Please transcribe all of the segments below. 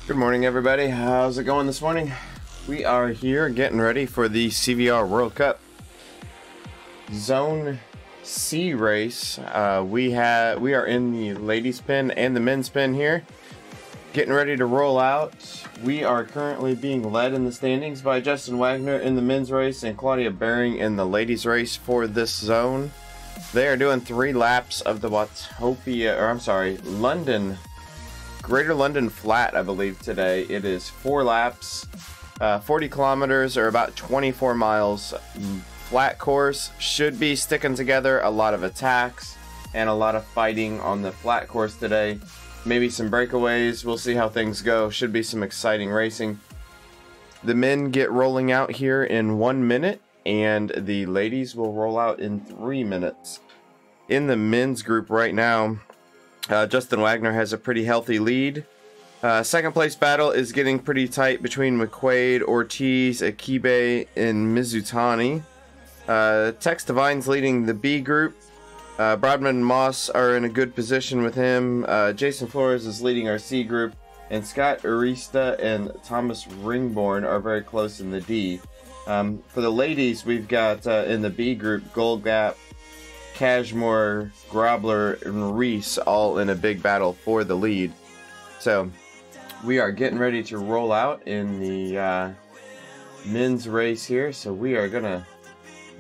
Good morning, everybody. How's it going this morning? We are here getting ready for the CVR World Cup Zone C race. We are in the ladies pin and the men's pin here, getting ready to roll out. We are currently being led in the standings by Justin Wagner in the men's race and Claudia Baring in the ladies race for this zone. They are doing 3 laps of the Greater London Flat, I believe, today. It is 4 laps, 40 kilometers, or about 24 miles. Flat course, should be sticking together. A lot of attacks and a lot of fighting on the flat course today. Maybe some breakaways. We'll see how things go. Should be some exciting racing. The men get rolling out here in 1 minute, and the ladies will roll out in 3 minutes. In the men's group right now, Justin Wagner has a pretty healthy lead. Second place battle is getting pretty tight between McQuaid, Ortiz, Akibe, and Mizutani. Tex Devine's leading the B group. Brodman and Moss are in a good position with him. Jason Flores is leading our C group. And Scott Arista and Thomas Ringborn are very close in the D. For the ladies, we've got in the B group, Goldgap, Cashmore, Grobler, and Reese all in a big battle for the lead. So we are getting ready to roll out in the men's race here. So we are going to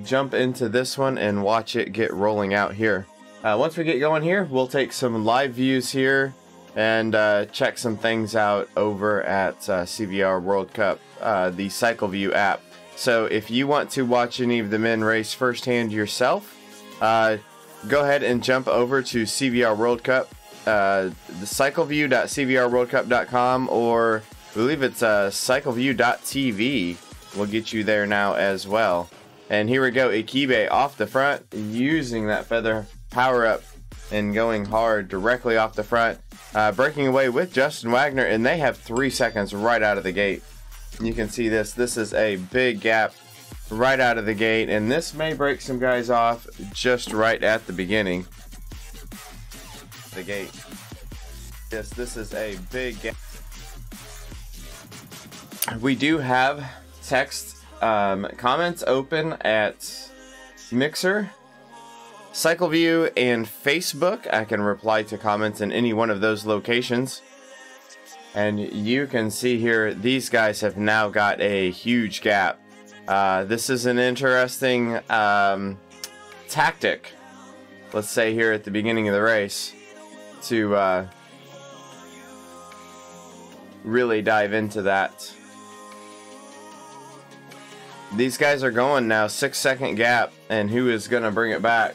jump into this one and watch it get rolling out here. Once we get going here, we'll take some live views here and check some things out over at CVR World Cup, the CycleView app. So if you want to watch any of the men race firsthand yourself, go ahead and jump over to CVR World Cup, the cycleview.cvrworldcup.com, or I believe it's cycleview.tv will get you there now as well. And here we go, Akibe off the front, using that feather power up and going hard directly off the front, breaking away with Justin Wagner, and they have 3 seconds right out of the gate. You can see this is a big gap right out of the gate, and this may break some guys off just right at the beginning. The gate. Yes, this is a big gap. We do have text comments open at Mixer, CycleView, and Facebook. I can reply to comments in any one of those locations. And you can see here, these guys have now got a huge gap. This is an interesting tactic, let's say, here at the beginning of the race to really dive into that. These guys are going now, 6-second gap, and who is going to bring it back?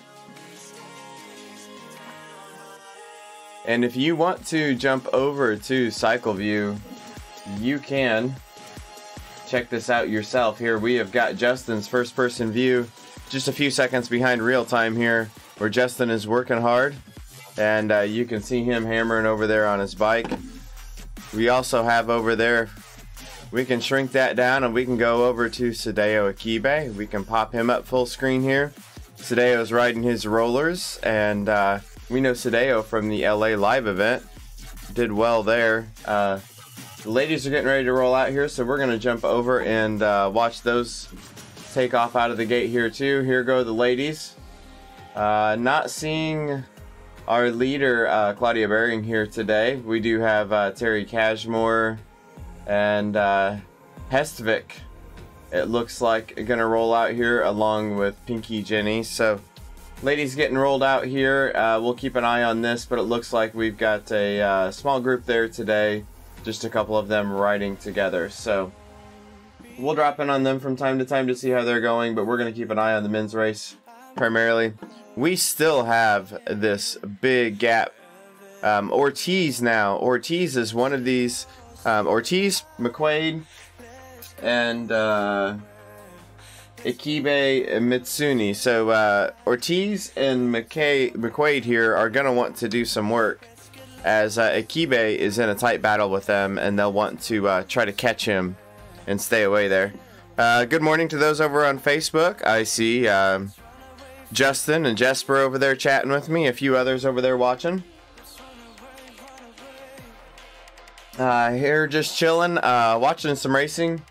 And if you want to jump over to CycleView, you can. Check this out yourself. Here we have got Justin's first person view, just a few seconds behind real time here, where Justin is working hard, and you can see him hammering over there on his bike. We also have over there, we can shrink that down and we can go over to Sadeo Akibe. We can pop him up full screen here. Sadeo's riding his rollers, and we know Sadeo from the LA live event. Did well there. The ladies are getting ready to roll out here, so we're going to jump over and watch those take off out of the gate here too. Here go the ladies. Not seeing our leader, Claudia Baring, here today. We do have Terry Cashmore and Hestvik, it looks like, going to roll out here along with Pinky Jenny. So Ladies getting rolled out here. We'll keep an eye on this, but it looks like we've got a small group there today. Just a couple of them riding together. So we'll drop in on them from time to time to see how they're going, but we're going to keep an eye on the men's race primarily. We still have this big gap. Ortiz now. Ortiz is one of these. Ortiz, McQuaid, and Ikibe Mitsuni. So Ortiz and McQuaid here are going to want to do some work, as Ikibe is in a tight battle with them, and they'll want to try to catch him and stay away there. Good morning to those over on Facebook. I see Justin and Jesper over there chatting with me, a few others over there watching. Here just chilling, watching some racing,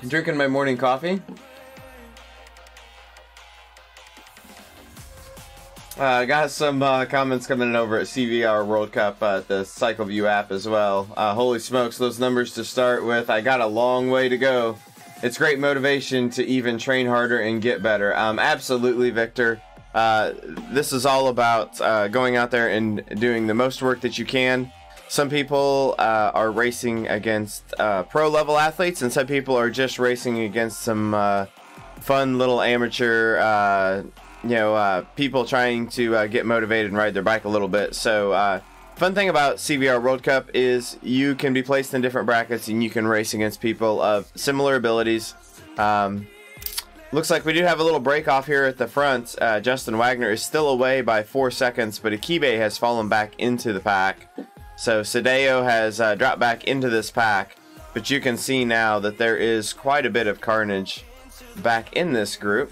drinking my morning coffee. Got some comments coming in over at CVR World Cup at the CycleView app as well. Holy smokes, those numbers to start with. I got a long way to go. It's great motivation to even train harder and get better. Absolutely, Victor. This is all about going out there and doing the most work that you can. Some people are racing against pro level athletes, and some people are just racing against some fun little amateur people trying to get motivated and ride their bike a little bit. So fun thing about CVR World Cup is you can be placed in different brackets and you can race against people of similar abilities. Looks like we do have a little break off here at the front. Justin Wagner is still away by 4 seconds, but Ikibe has fallen back into the pack. So Sadeo has dropped back into this pack, but you can see now that there is quite a bit of carnage back in this group.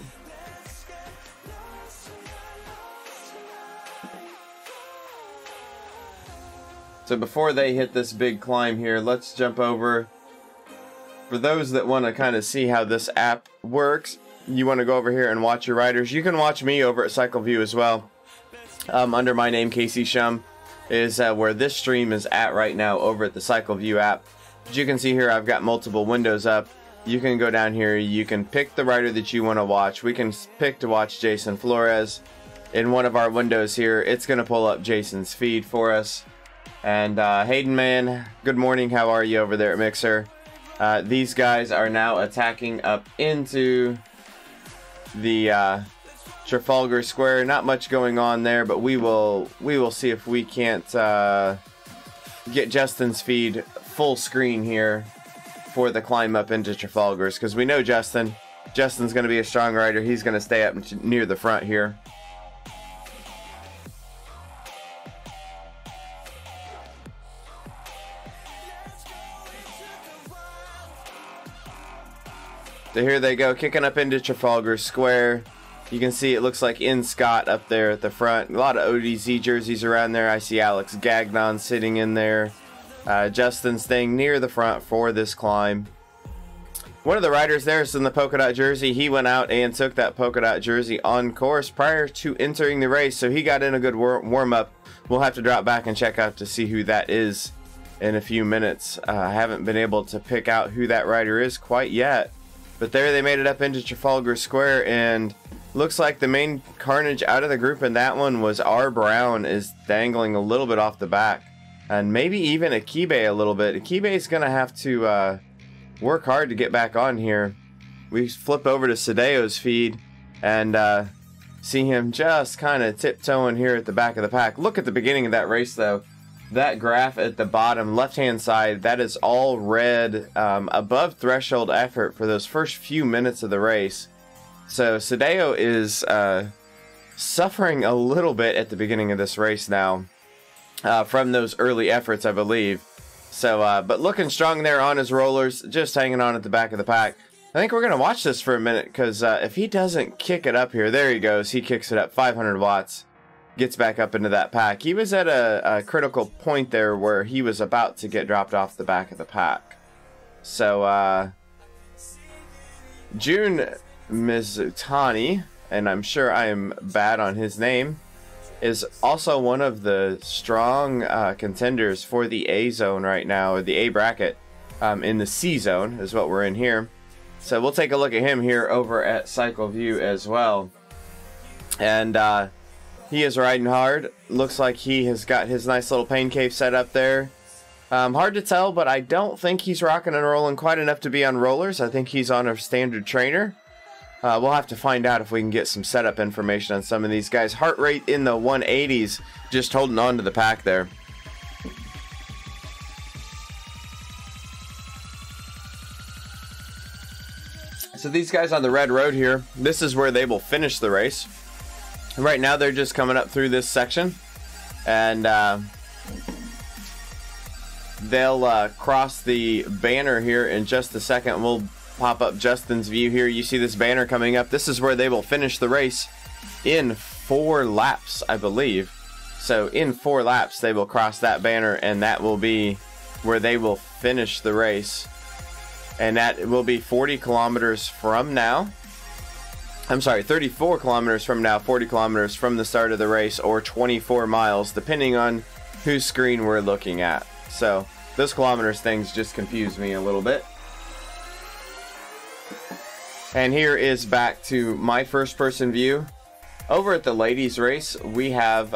So before they hit this big climb here, let's jump over. For those that want to kind of see how this app works, you want to go over here and watch your riders. You can watch me over at CycleView as well. Under my name, Casey Shum, is where this stream is at right now over at the CycleView app. As you can see here, I've got multiple windows up. You can go down here, you can pick the rider that you want to watch. We can pick to watch Jason Flores. In one of our windows here, it's going to pull up Jason's feed for us. And Hayden, man, good morning. How are you over there at Mixer? These guys are now attacking up into the Trafalgar Square. Not much going on there, but we will see if we can't get Justin's feed full screen here for the climb up into Trafalgar's, because we know Justin's going to be a strong rider. He's going to stay up near the front here. So here they go, kicking up into Trafalgar Square. You can see it looks like in Scott up there at the front. A lot of ODZ jerseys around there. I see Alex Gagnon sitting in there. Justin staying near the front for this climb. One of the riders there is in the polka dot jersey. He went out and took that polka dot jersey on course prior to entering the race, so he got in a good warm-up. We'll have to drop back and check out to see who that is in a few minutes. I haven't been able to pick out who that rider is quite yet. But there they made it up into Trafalgar Square, and looks like the main carnage out of the group in that one was R. Brown is dangling a little bit off the back. And maybe even Ikibe a little bit. Ikibe's going to have to work hard to get back on here. We flip over to Sadeo's feed and see him just kind of tiptoeing here at the back of the pack. Look at the beginning of that race, though. That graph at the bottom left-hand side, that is all red, above threshold effort for those first few minutes of the race. So Sadeo is suffering a little bit at the beginning of this race now from those early efforts, I believe. So, but looking strong there on his rollers, just hanging on at the back of the pack. I think we're going to watch this for a minute, because if he doesn't kick it up here, there he goes. He kicks it up 500 watts. Gets back up into that pack. He was at a critical point there where he was about to get dropped off the back of the pack. So, June Mizutani, and I'm sure I am bad on his name, is also one of the strong contenders for the A zone right now, or the A bracket. In the C zone is what we're in here. So we'll take a look at him here over at CycleView as well. And He is riding hard. Looks like he has got his nice little pain cave set up there. Hard to tell, but I don't think he's rocking and rolling quite enough to be on rollers. I think he's on a standard trainer. We'll have to find out if we can get some setup information on some of these guys. Heart rate in the 180s, just holding on to the pack there. So these guys on the red road here, this is where they will finish the race. Right now they're just coming up through this section, and they'll cross the banner here in just a second. We'll pop up Justin's view here. You see this banner coming up. This is where they will finish the race in 4 laps, I believe. So in 4 laps they will cross that banner, and that will be where they will finish the race. And that will be 40 kilometers from now. I'm sorry, 34 kilometers from now, 40 kilometers from the start of the race, or 24 miles, depending on whose screen we're looking at. So those kilometers things just confuse me a little bit. And here is back to my first person view. Over at the ladies race, we have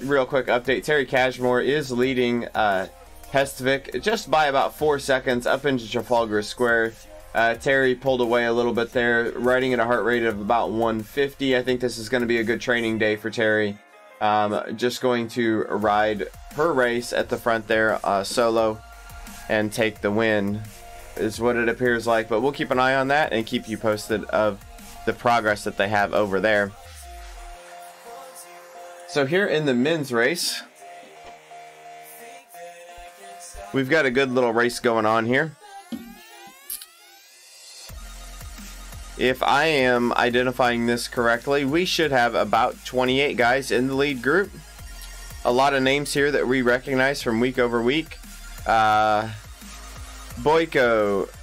real quick update. Terry Cashmore is leading Hestvik just by about 4 seconds up into Trafalgar Square. Terry pulled away a little bit there, riding at a heart rate of about 150. I think this is going to be a good training day for Terry. Just going to ride her race at the front there solo and take the win is what it appears like. But we'll keep an eye on that and keep you posted of the progress that they have over there. So here in the men's race, we've got a good little race going on here. If I am identifying this correctly, we should have about 28 guys in the lead group. A lot of names here that we recognize from week over week. Boyko,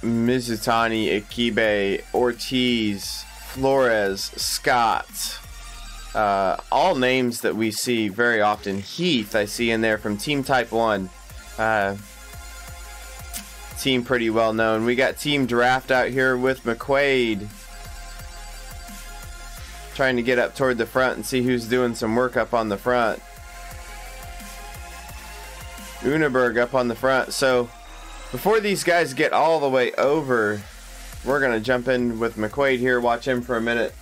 Mizutani, Ikibe, Ortiz, Flores, Scott. All names that we see very often. Heath, I see in there from Team Type 1. Team pretty well known. We got Team Draft out here with McQuaid, trying to get up toward the front and see who's doing some work up on the front. Uneberg up on the front. So before these guys get all the way over, we're going to jump in with McQuaid here, watch him for a minute.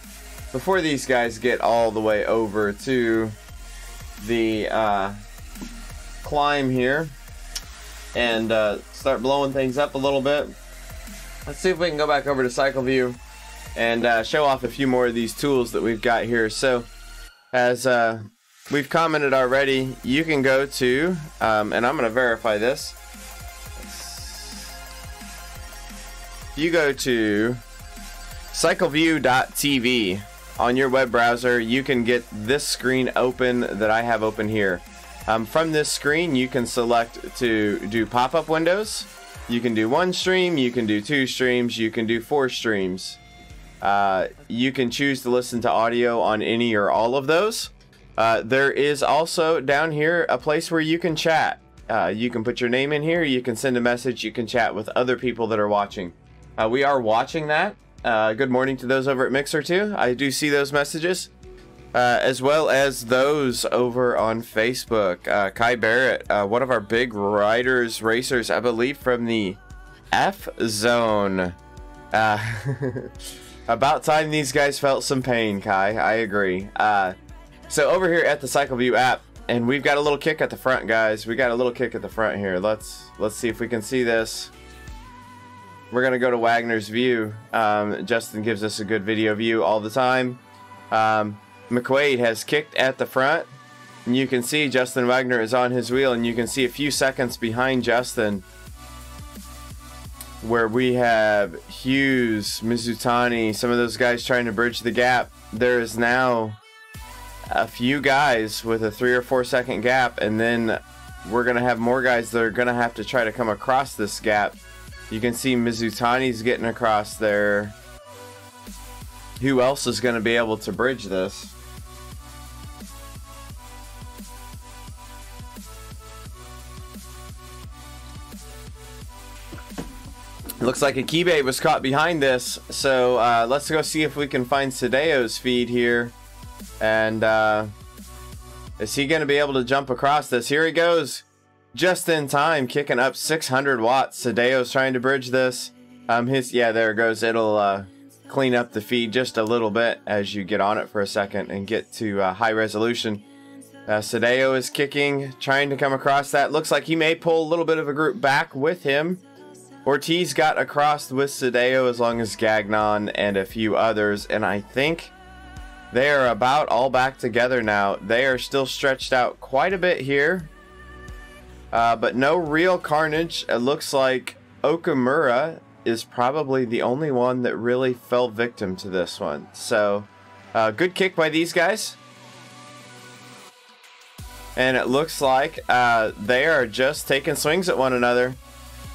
Before these guys get all the way over to the climb here and start blowing things up a little bit, let's see if we can go back over to Cycle View and show off a few more of these tools that we've got here. So as we've commented already, you can go to, and I'm going to verify this. You go to cycleview.tv on your web browser, you can get this screen open that I have open here. From this screen, you can select to do pop-up windows. You can do 1 stream, you can do 2 streams, you can do 4 streams. You can choose to listen to audio on any or all of those. There is also down here a place where you can chat. You can put your name in here, you can send a message, you can chat with other people that are watching. We are watching that. Good morning to those over at Mixer too. I do see those messages. As well as those over on Facebook. Kai Barrett, one of our big riders, racers, I believe from the F Zone. About time these guys felt some pain, Kai. I agree. So over here at the Cycle View app, and we've got a little kick at the front, guys. We got a little kick at the front here. Let's see if we can see this. We're gonna go to Wagner's view. Justin gives us a good video view all the time. McQuaid has kicked at the front, and you can see Justin Wagner is on his wheel, and you can see a few seconds behind Justin where we have Hughes, Mizutani, some of those guys trying to bridge the gap. There is now a few guys with a 3 or 4 second gap, and then we're gonna have more guys that are gonna have to try to come across this gap. You can see Mizutani's getting across there. Who else is going to be able to bridge this? Looks like Akibe was caught behind this, so let's go see if we can find Sadeo's feed here and Is he going to be able to jump across this? Here he goes. Just in time, kicking up 600 watts. Sadeo's trying to bridge this. Yeah, there it goes. It'll clean up the feed just a little bit as you get on it for a second and get to high resolution. Sadeo is kicking, trying to come across that. Looks like he may pull a little bit of a group back with him. Ortiz got across with Sadeo as long as Gagnon and a few others. And I think they are about all back together now. They are still stretched out quite a bit here. But no real carnage. It looks like Okamura is probably the only one that really fell victim to this one. So, good kick by these guys. And it looks like they are just taking swings at one another.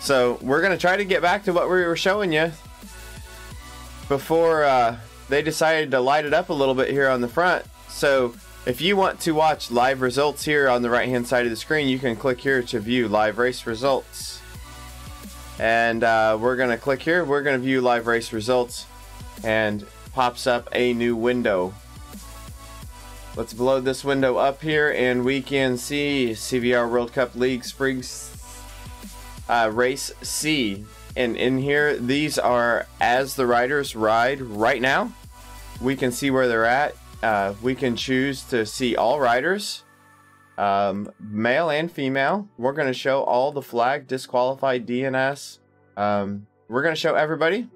So we're going to try to get back to what we were showing you before they decided to light it up a little bit here on the front. So if you want to watch live results here on the right hand side of the screen, you can click here to view live race results. And we're going to click here. We're going to view live race results, and pops up a new window. Let's blow this window up here and we can see CVR World Cup League Springs Race C. And in here, these are as the riders ride right now. We can see where they're at. We can choose to see all riders, male and female. We're going to show all the flag, disqualified, DNS. We're going to show everybody.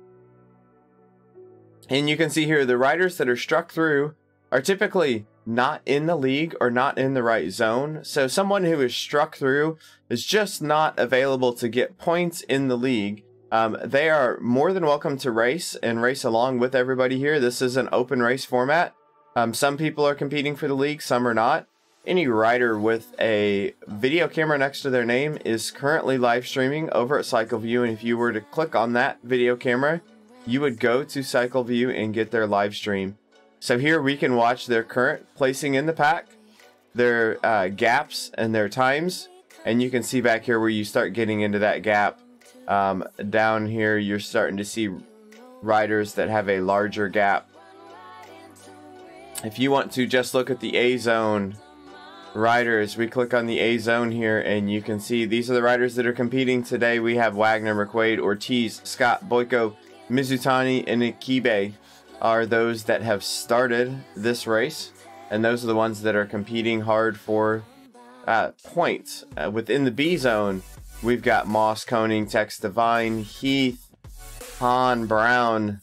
And you can see here the riders that are struck through are typically not in the league or not in the right zone. So someone who is struck through is just not available to get points in the league. They are more than welcome to race and race along with everybody here. This is an open race format. Some people are competing for the league, some are not. Any rider with a video camera next to their name is currently live streaming over at CycleView, and if you were to click on that video camera, you would go to CycleView and get their live stream. So here we can watch their current placing in the pack, their gaps and their times. And you can see back here where you start getting into that gap. Down here, you're starting to see riders that have a larger gap. If you want to just look at the A zone riders, we click on the A zone here and you can see these are the riders that are competing today. We have Wagner, McQuaid, Ortiz, Scott, Boyko, Mizutani, and Ikibe are those that have started this race, and those are the ones that are competing hard for points. Within the B zone, we've got Moss, Koning, Tex Divine, Heath, Han, Brown.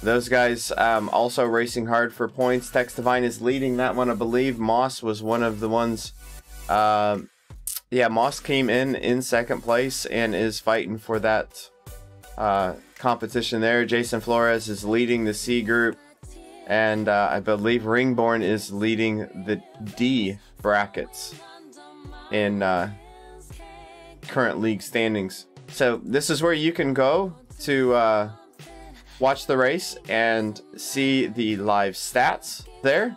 Those guys also racing hard for points. Tex Divine is leading that one, I believe. Moss was one of the ones. Yeah, Moss came in second place and is fighting for that competition there. Jason Flores is leading the C group, and I believe Ringborn is leading the D brackets in current league standings. So this is where you can go to watch the race and see the live stats there.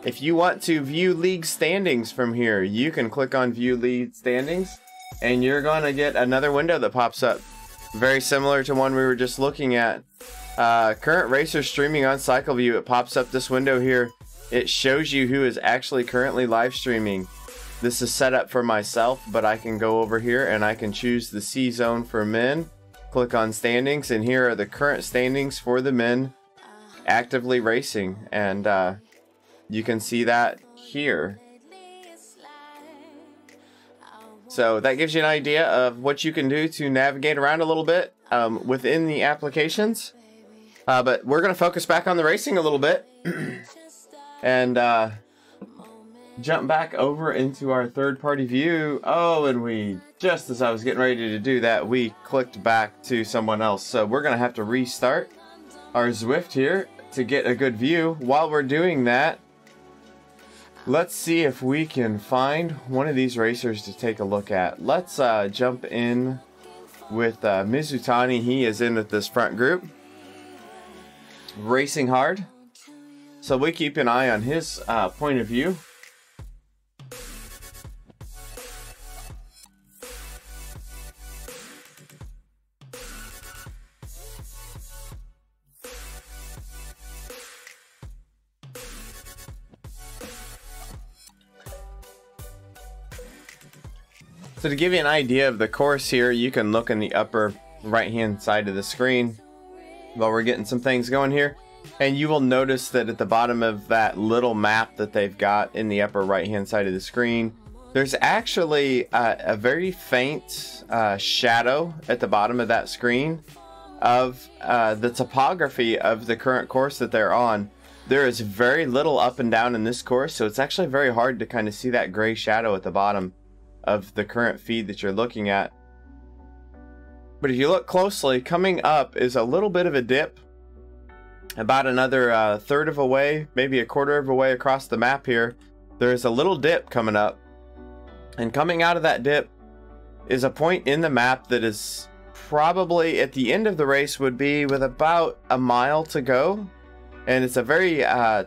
If you want to view league standings from here, you can click on view league standings, and you're going to get another window that pops up. Very similar to one we were just looking at. Current racers streaming on CycleView. It pops up this window here. It shows you who is actually currently live streaming. This is set up for myself, but I can go over here and I can choose the C zone for men. Click on standings, and here are the current standings for the men actively racing. And you can see that here. So that gives you an idea of what you can do to navigate around a little bit within the applications. But we're going to focus back on the racing a little bit and jump back over into our third-party view. Oh, and just as I was getting ready to do that, we clicked back to someone else. So we're going to have to restart our Zwift here to get a good view. While we're doing that, let's see if we can find one of these racers to take a look at. Let's jump in with Mizutani. He is in with this front group, racing hard. So we keep an eye on his point of view. So to give you an idea of the course here, you can look in the upper right hand side of the screen while we're getting some things going here, and you will notice that at the bottom of that little map that they've got in the upper right hand side of the screen, there's actually a very faint shadow at the bottom of that screen of the topography of the current course that they're on. There is very little up and down in this course, so it's actually very hard to kind of see that gray shadow at the bottom of the current feed that you're looking at. But if you look closely, coming up is a little bit of a dip, about another third of a way, maybe a quarter of a way across the map here. There's a little dip coming up, and coming out of that dip is a point in the map that is probably at the end of the race would be with about a mile to go. And it's a very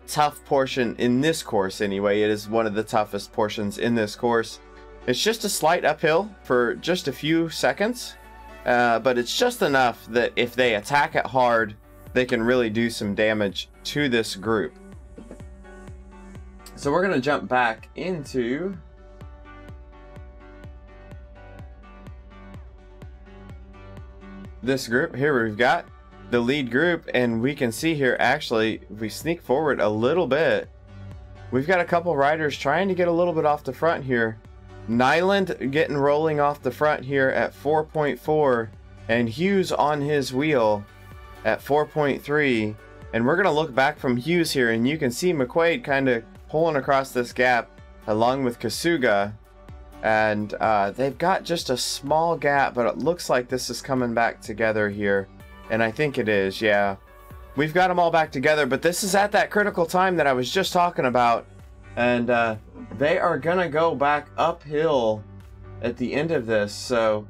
tough portion in this course anyway. It is one of the toughest portions in this course. It's just a slight uphill for just a few seconds, but it's just enough that if they attack it hard, they can really do some damage to this group. So we're going to jump back into this group. Here we've got the lead group, and we can see here, actually, if we sneak forward a little bit, we've got a couple riders trying to get a little bit off the front here. Nyland getting rolling off the front here at 4.4, and Hughes on his wheel at 4.3. And we're going to look back from Hughes here, and you can see McQuaid kind of pulling across this gap along with Kasuga. And they've got just a small gap, but it looks like this is coming back together here. And I think it is, yeah. We've got them all back together, but this is at that critical time that I was just talking about. And they are going to go back uphill at the end of this. So,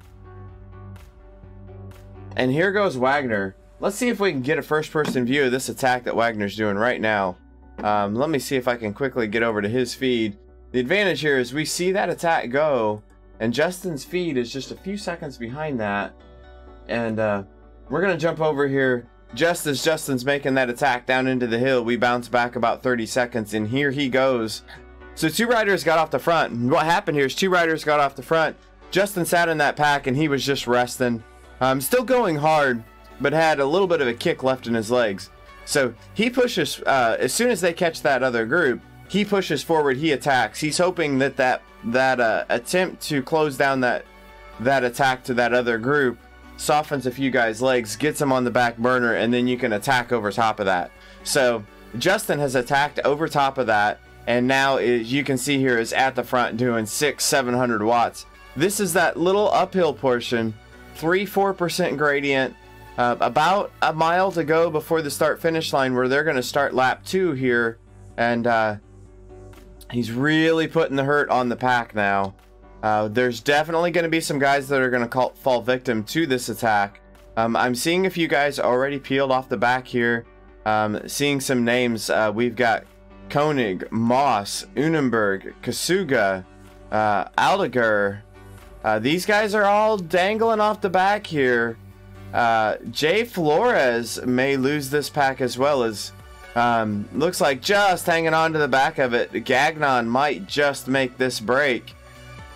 and here goes Wagner. Let's see if we can get a first-person view of this attack that Wagner's doing right now. Let me see if I can quickly get over to his feed. The advantage here is we see that attack go, and Justin's feed is just a few seconds behind that. And we're going to jump over here. Just as Justin's making that attack down into the hill, we bounce back about 30 seconds, and here he goes. So two riders got off the front. And what happened here is two riders got off the front. Justin sat in that pack, and he was just resting. Still going hard, but had a little bit of a kick left in his legs. So he pushes, as soon as they catch that other group, he pushes forward, he attacks. He's hoping that that attempt to close down that attack to that other group softens a few guys' legs, gets them on the back burner, and then you can attack over top of that. So Justin has attacked over top of that, and now you can see here is at the front doing 600-700 watts. This is that little uphill portion, 3-4% gradient, about a mile to go before the start finish line, where they're going to start lap 2 here, and he's really putting the hurt on the pack now. There's definitely going to be some guys that are going to fall victim to this attack. I'm seeing a few guys already peeled off the back here. Seeing some names. We've got Koenig, Moss, Unenberg, Kasuga, Aldiger. These guys are all dangling off the back here. Jay Flores may lose this pack as well, as looks like just hanging on to the back of it. Gagnon might just make this break.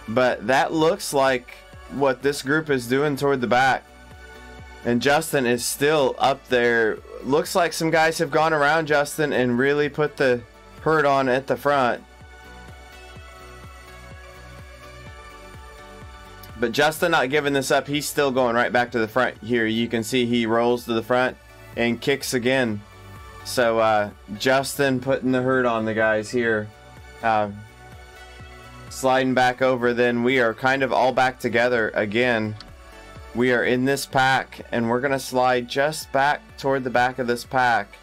But that looks like what this group is doing toward the back. And Justin is still up there. Looks like some guys have gone around Justin and really put the hurt on at the front. But Justin not giving this up. He's still going right back to the front here. You can see he rolls to the front and kicks again. So Justin putting the hurt on the guys here. Sliding back over, then we are kind of all back together again. We are in this pack, and we're going to slide just back toward the back of this pack.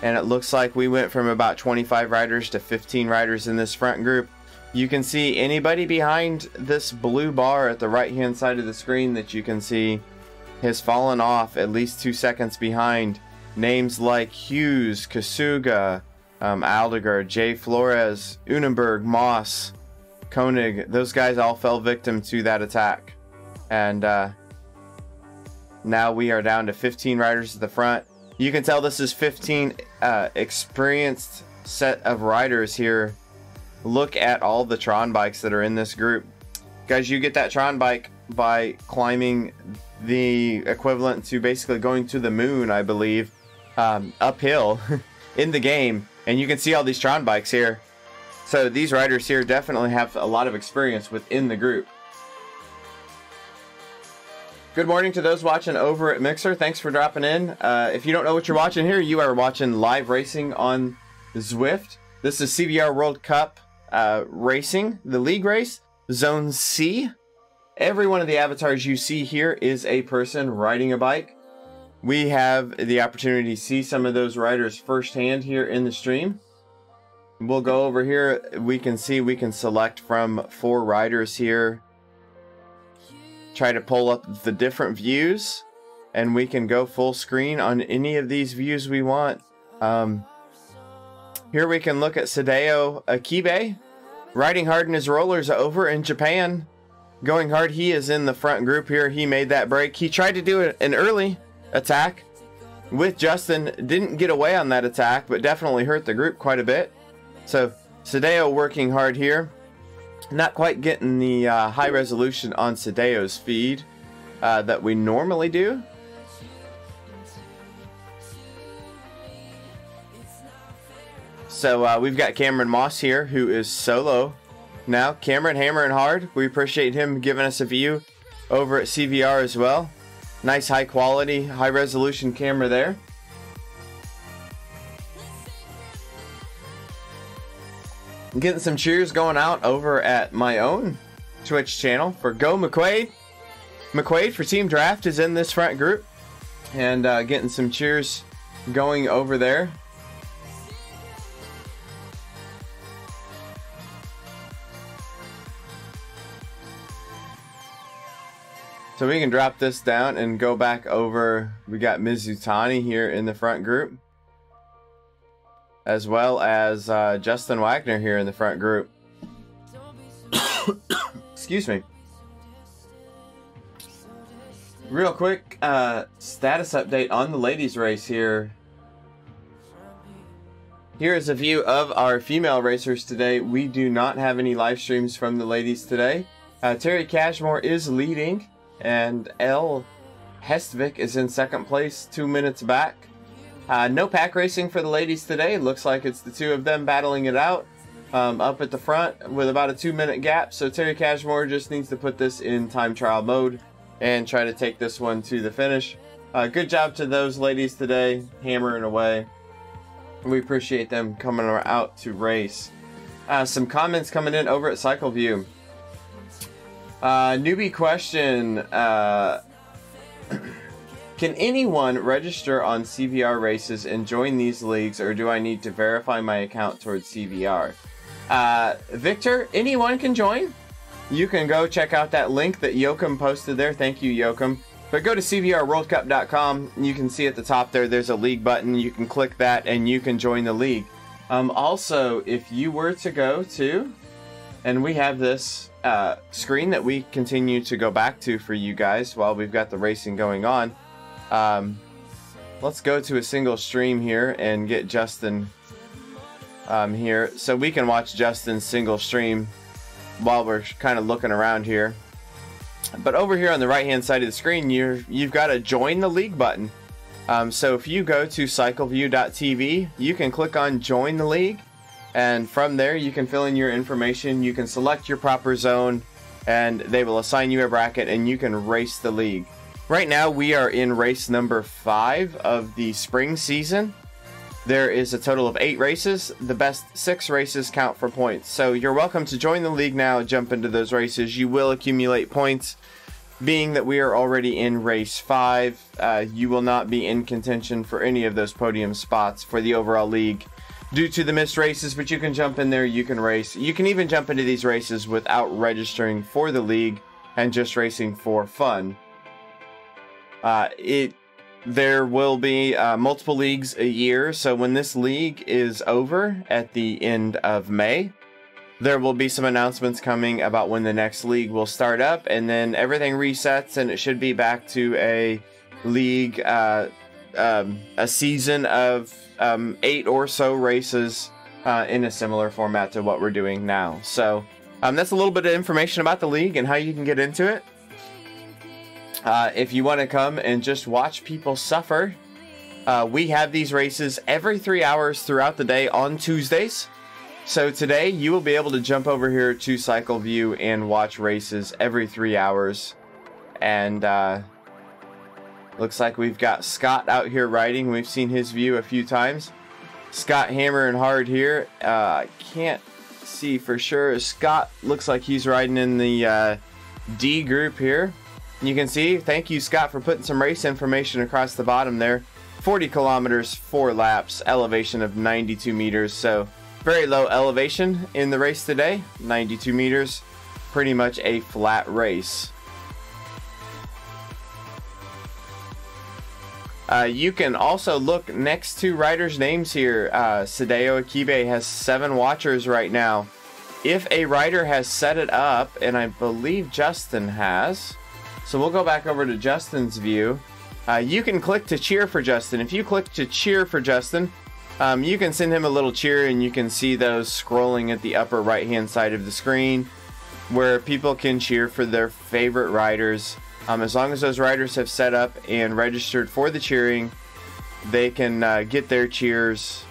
And it looks like we went from about 25 riders to 15 riders in this front group. You can see anybody behind this blue bar at the right-hand side of the screen that you can see has fallen off at least 2 seconds behind. Names like Hughes, Kasuga, Aldiger, Jay Flores, Unenberg, Moss, Koenig, those guys all fell victim to that attack. And now we are down to 15 riders at the front. You can tell this is 15 experienced set of riders here. Look at all the Tron bikes that are in this group. Guys, you get that Tron bike by climbing the equivalent to basically going to the moon, I believe, uphill in the game. And you can see all these Tron bikes here. So these riders here definitely have a lot of experience within the group. Good morning to those watching over at Mixer. Thanks for dropping in. If you don't know what you're watching here, you are watching live racing on Zwift. This is CVR World Cup racing, the league race, Zone C. Every one of the avatars you see here is a person riding a bike. We have the opportunity to see some of those riders firsthand here in the stream. We'll go over here. We can select from 4 riders here. Try to pull up the different views, and we can go full screen on any of these views we want. Here we can look at Sadeo Akibe riding hard in his rollers over in Japan. Going hard. He is in the front group here. He made that break. He tried to do an early attack with Justin. Didn't get away on that attack, but definitely hurt the group quite a bit. So Sadeo working hard here. Not quite getting the high resolution on Sadeo's feed that we normally do. So we've got Cameron Moss here, who is solo now. Cameron hammering hard. We appreciate him giving us a view over at CVR as well. Nice high quality, high resolution camera there. Getting some cheers going out over at my own Twitch channel for Go McQuaid. McQuaid for Team Draft is in this front group. And getting some cheers going over there. So we can drop this down and go back over. We got Mizutani here in the front group, as well as Justin Wagner here in the front group. Excuse me. Real quick status update on the ladies race here. Here is a view of our female racers today. We do not have any live streams from the ladies today. Terry Cashmore is leading, and Elle Hestvik is in second place, 2 minutes back. No pack racing for the ladies today. Looks like it's the 2 of them battling it out up at the front with about a 2-minute gap. So Terry Cashmore just needs to put this in time trial mode and try to take this one to the finish. Good job to those ladies today, hammering away. We appreciate them coming out to race. Some comments coming in over at CycleView. Newbie question. Can anyone register on CVR races and join these leagues, or do I need to verify my account towards CVR? Victor, anyone can join. You can go check out that link that Yoakum posted there. Thank you, Yoakum. But go to CVRWorldCup.com. You can see at the top there's a league button. You can click that and you can join the league. Also, if you were to go to, and we have this screen that we continue to go back to for you guys while we've got the racing going on. Let's go to a single stream here and get Justin here so we can watch Justin's single stream while we're kind of looking around here. But over here on the right hand side of the screen, you've got a join the league button. So if you go to cycleview.tv, you can click on join the league, and from there you can fill in your information. You can select your proper zone, and they will assign you a bracket and you can race the league. Right now we are in race number 5 of the spring season. There is a total of 8 races. The best 6 races count for points. So you're welcome to join the league now, jump into those races. You will accumulate points. Being that we are already in race 5, you will not be in contention for any of those podium spots for the overall league due to the missed races, but you can jump in there, you can race. You can even jump into these races without registering for the league and just racing for fun. There will be multiple leagues a year, so when this league is over at the end of May, there will be some announcements coming about when the next league will start up, and then everything resets and it should be back to a league, a season of 8 or so races in a similar format to what we're doing now. So That's a little bit of information about the league and how you can get into it. If you want to come and just watch people suffer, we have these races every 3 hours throughout the day on Tuesdays. So today you will be able to jump over here to Cycle View and watch races every 3 hours. And looks like we've got Scott out here riding. We've seen his view a few times. Scott hammering hard here. I can't see for sure. Scott looks like he's riding in the D group here. You can see, thank you Scott for putting some race information across the bottom there. 40 kilometers, 4 laps, elevation of 92 meters. So very low elevation in the race today. 92 meters, pretty much a flat race. You can also look next to riders' names here. Sadeo Akibe has 7 watchers right now. If a rider has set it up, and I believe Justin has, so we'll go back over to Justin's view. You can click to cheer for Justin. If you click to cheer for Justin, you can send him a little cheer, and you can see those scrolling at the upper right hand side of the screen where people can cheer for their favorite riders. As long as those riders have set up and registered for the cheering, they can get their cheers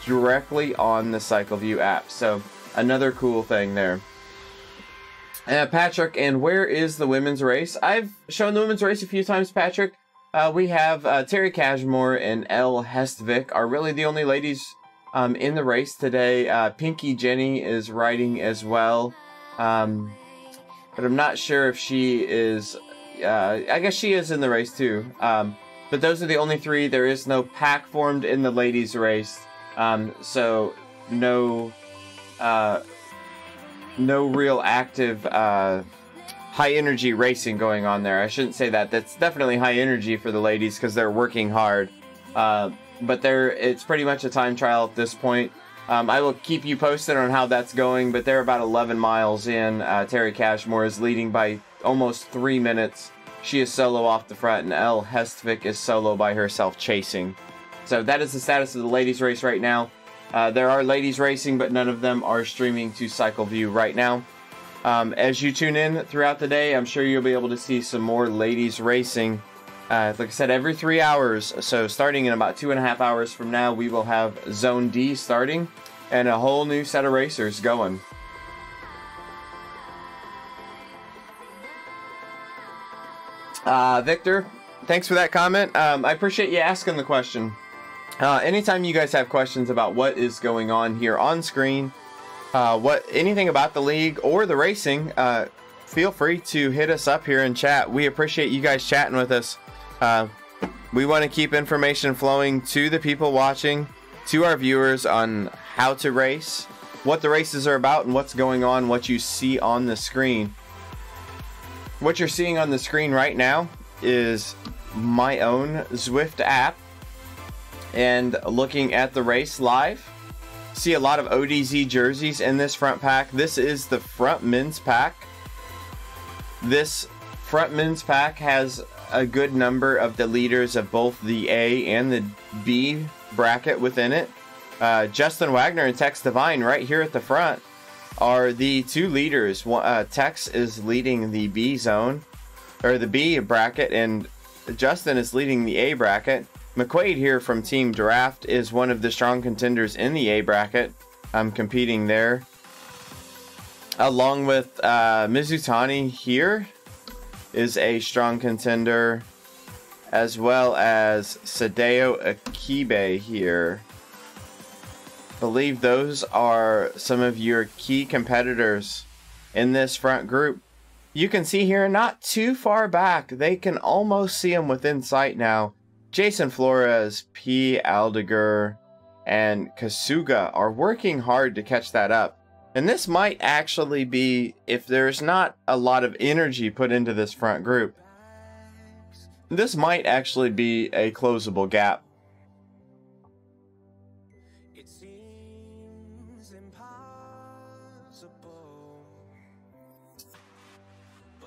directly on the Cycle View app. So another cool thing there. Patrick, and where is the women's race? I've shown the women's race a few times, Patrick. We have Terry Cashmore and Elle Hestvik are really the only ladies in the race today. Pinky Jenny is riding as well. But I'm not sure if she is, I guess she is in the race too. But those are the only 3. There is no pack formed in the ladies race. So no real active high energy racing going on there. I shouldn't say that. That's definitely high energy for the ladies because they're working hard. But it's pretty much a time trial at this point. I will keep you posted on how that's going, but they're about 11 miles in. Terry Cashmore is leading by almost 3 minutes. She is solo off the front, and Elle Hestvik is solo by herself chasing. So that is the status of the ladies race right now. There are ladies racing, but none of them are streaming to Cycle View right now. As you tune in throughout the day, I'm sure you'll be able to see some more ladies racing. Like I said, every 3 hours. So starting in about 2.5 hours from now, we will have Zone D starting and a whole new set of racers going. Victor, thanks for that comment. I appreciate you asking the question. Anytime you guys have questions about what is going on here on screen, anything about the league or the racing, feel free to hit us up here in chat. We appreciate you guys chatting with us. We want to keep information flowing to the people watching, to our viewers on how to race, what the races are about, and what's going on, what you see on the screen. What you're seeing on the screen right now is my own Zwift app, and looking at the race live, see a lot of ODZ jerseys in this front pack. This is the front men's pack. This front men's pack has a good number of the leaders of both the A and the B bracket within it. Justin Wagner and Tex Divine right here at the front are the 2 leaders. Tex is leading the B zone, or the B bracket, and Justin is leading the A bracket. McQuaid here from Team Draft is one of the strong contenders in the A bracket. I'm competing there. Along with Mizutani here is a strong contender, as well as Sadeo Akibe here. I believe those are some of your key competitors in this front group. You can see here, not too far back, they can almost see them within sight now. Jason Flores, P. Aldiger, and Kasuga are working hard to catch that up. And this might actually be, if there's not a lot of energy put into this front group, this might actually be a closable gap. It seems impossible.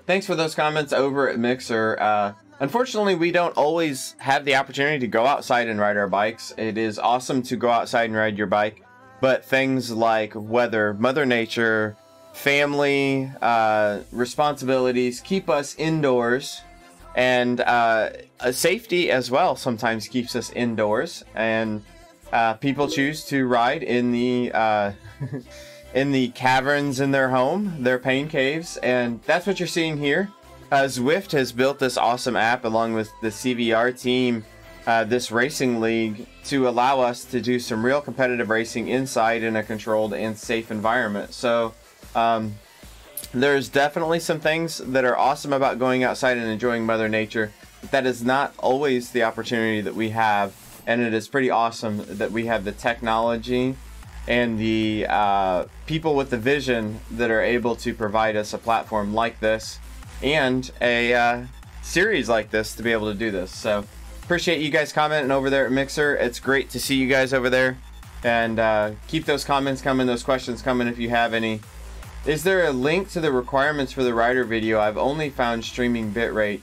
Thanks for those comments over at Mixer. Unfortunately, we don't always have the opportunity to go outside and ride our bikes. It is awesome to go outside and ride your bike, but things like weather, Mother Nature, family responsibilities keep us indoors, and safety as well sometimes keeps us indoors, and people choose to ride in the in the caverns in their home, their pain caves, and that's what you're seeing here. Zwift has built this awesome app along with the CVR team, this racing league, to allow us to do some real competitive racing inside in a controlled and safe environment. So there's definitely some things that are awesome about going outside and enjoying Mother Nature. But that is not always the opportunity that we have, and it is pretty awesome that we have the technology and the people with the vision that are able to provide us a platform like this and a series like this to be able to do this. So appreciate you guys commenting over there at Mixer. It's great to see you guys over there, and keep those comments coming, those questions coming if you have any. Is there a link to the requirements for the rider video? I've only found streaming bitrate.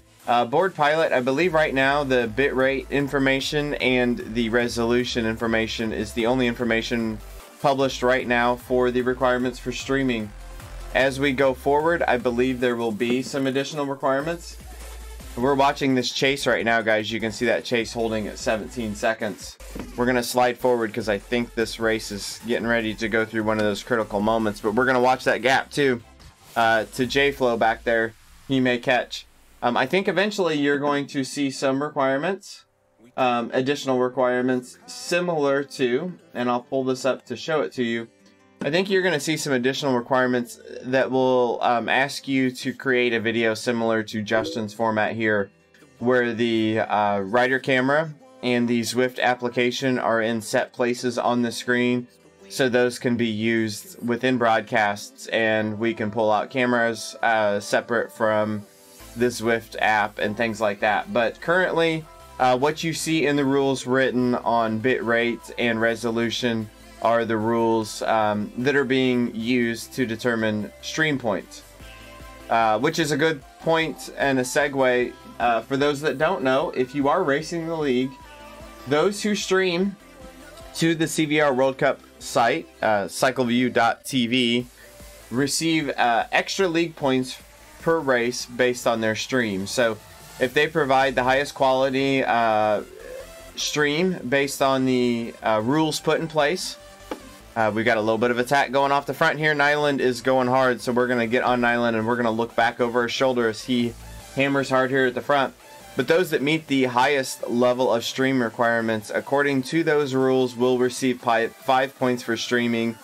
Board Pilot, I believe right now the bitrate information and the resolution information is the only information published right now for the requirements for streaming. As we go forward, I believe there will be some additional requirements. We're watching this chase right now, guys. You can see that chase holding at 17 seconds. We're going to slide forward because I think this race is getting ready to go through one of those critical moments, but we're going to watch that gap too. To J-Flow back there, he may catch. I think eventually you're going to see some requirements, additional requirements similar to, and I'll pull this up to show it to you. I think you're going to see some additional requirements that will ask you to create a video similar to Justin's format here, where the rider camera and the Zwift application are in set places on the screen, so those can be used within broadcasts, and we can pull out cameras separate from the Zwift app and things like that. But currently, what you see in the rules written on bitrate and resolution are the rules that are being used to determine stream points, which is a good point and a segue for those that don't know. If you are racing the league, those who stream to the CVR World Cup site, cycleview.tv, receive extra league points per race based on their stream. So if they provide the highest quality stream based on the rules put in place, we've got a little bit of attack going off the front here. Nyland is going hard, so we're going to get on Nyland and we're going to look back over his shoulder as he hammers hard here at the front. But those that meet the highest level of stream requirements, according to those rules, will receive 5 points for streaming,